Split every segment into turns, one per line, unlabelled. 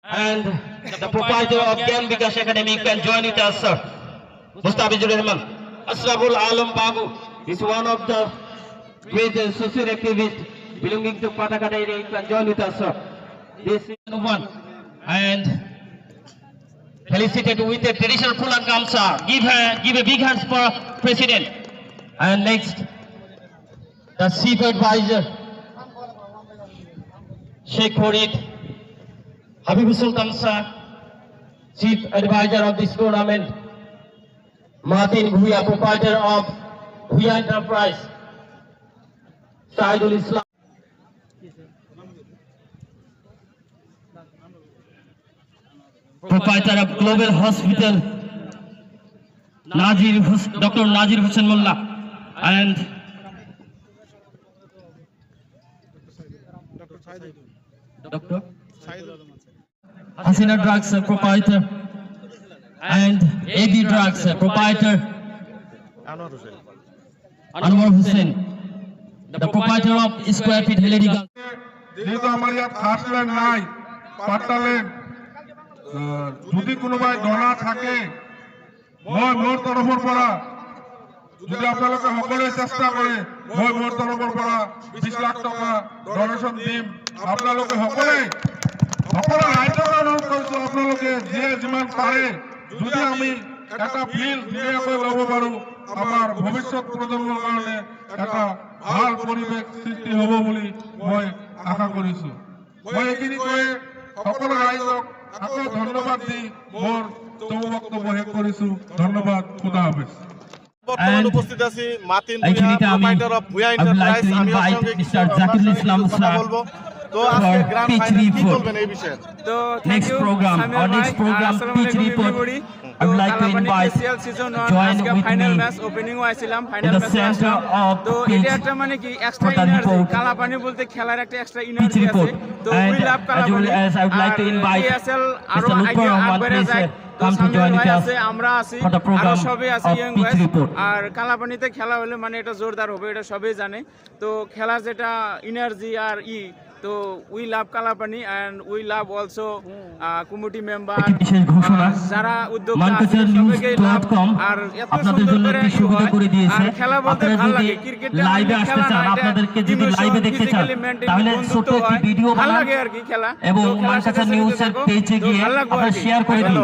And the proprietor of Gyan Bikash Academy can join with us, sir. Mustabizur Rahman. Asraful Alam Babu is one of the great social activists belonging to Patakata area. You can join with us, sir. This is one. And felicitated with a traditional Pulan Gamsa. Give a big hands for President. And next, the chief advisor, Sheikh Farid Habibur Sultan Sir, chief advisor of this tournament, Martin Bhuya, proprietor of Bhuya Enterprise, Saidul Islam, proprietor of Global Hospital, Dr. Nazir Hussain Mullah, and Dr. Hasina Drugs proprietor, and AB Drugs proprietor, Anwar Hussain, the proprietor of Square Feet Hilary Gang.
যেহেতু আমার ইয়াত first land নাই পাট্টালেন যদি কোনোবাই ডনা থাকে মই মোৰ তৰফৰ পৰা যদি আপোনালোকে সকলোৱে চেষ্টা কৰে মই মোৰ তৰফৰ পৰা 20 লাখ টকা ডনেশ্যন দিম আপোনালোকে সকলো ৰাইজক অনুৰোধ কৰিছো আপোনালোকে যিমান পাৰে যদি আমি এটা ফিল্ড ধুনীয়াকৈ ল'ব পাৰোঁ আমাৰ ভৱিষ্যত প্ৰজন্মৰ কাৰণে এটা ভাল পৰিৱেশ সৃষ্টি হ'ব বুলি মই আশা কৰিছো মই এইখিনি কৈ সকলো ৰাইজক আকৌ ধন্যবাদ দি মোৰ বক্তব্য শেষ কৰিছো ধন্যবাদ খুদা হাফেজ
বর্তমান উপস্থিত আছি Matin Bhuiyan proprietor of Bhuiyan enterprise আমি ওর সঙ্গে মিস্টার জাকিরুল ইসলাম কথা বলবো তো আজকে গ্র্যান্ড ফাইনাল কি বলবেন এই বিষয়ে
তো
next program pitch report I would like to invite join with
final
me
match opening হয়েছিলাম
in
final
the
match
center of
তো
pitch
এটা একটা মানে কি extra
total
energy
report.
Kalapani বলতে খেলার একটা এক্সট্রা
pitch
এনার্জি আছে
report
তো
and
we love Kalapani
as I would like to invite
ESL আরো
Mr.
আগে
Lutfur Rahman
আগবাড়ে
please
যায় তো
come to
সামনে
join
ভাই
with us
আছে আমরা আছি
for the
আরো
program
সবাই আছে
of
ইয়ং
pitch
বয়স
report.
আর কালাপানিতে খেলা হলে মানে এটা জোরদার হবে এটা সবাই জানে তো খেলা যেটা এনার্জি আর তো we love Kalapani and we love also committee member
একটি বিশেষ ঘোষণা
যারা উদ্যোক্তা আছে
মানকাচার
সবাইকে লাভ
news.com
আর এত
আপনাদের
সুন্দর
জন্য
করে
একটি সুবিধা করে দিয়েছে
আর খেলা বলতে
আপনারা
ভালো
যদি
লাগে ক্রিকেটে
লাইভে আসতে চান আপনাদেরকে যদি লাইভে দেখতে চান তাহলে ছোট একটি ভিডিও
ভালো
বানান
লাগে আর কি খেলা
এবং মানকাচার নিউজের পেজে গিয়ে আপনারা শেয়ার করে দিন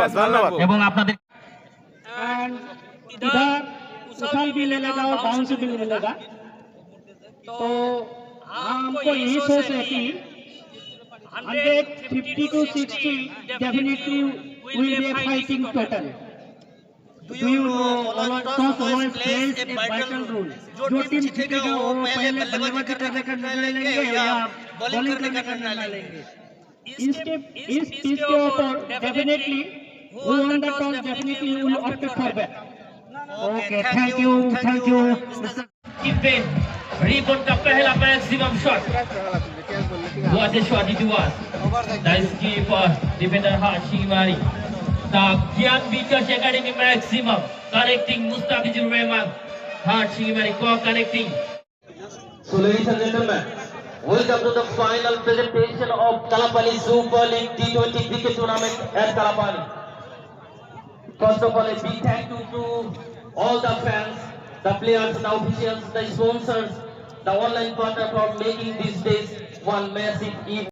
এবং আপনাদের
एंड इधर उछल भी ले लेगा और बाउंस भी ले लेगा तो हमको यही सोच है कि 150 to 60 definitely will be a fighting total. Do you know toss always plays a vital role? जो टीम जीतेगा वो पहले बल्लेबाजी करने का निर्णय लेंगे या बॉलिंग करने का निर्णय लेंगे इस चीज के ऊपर definitely who won the toss definitely will opt for that. Okay, thank you.
Defense rebound का पहला maximum shot what a shot it was nice keeper defender Hashimari the Gyan Bikash Academy maximum connecting Mustabizur Rahman Hashimari connecting. So ladies and gentlemen, welcome to the final presentation of Kalapani Super League T20 cricket tournament at Kalapani. First of all, a big thank you to all the fans, the players, the officials, the sponsors, the online partner for making these days one massive event.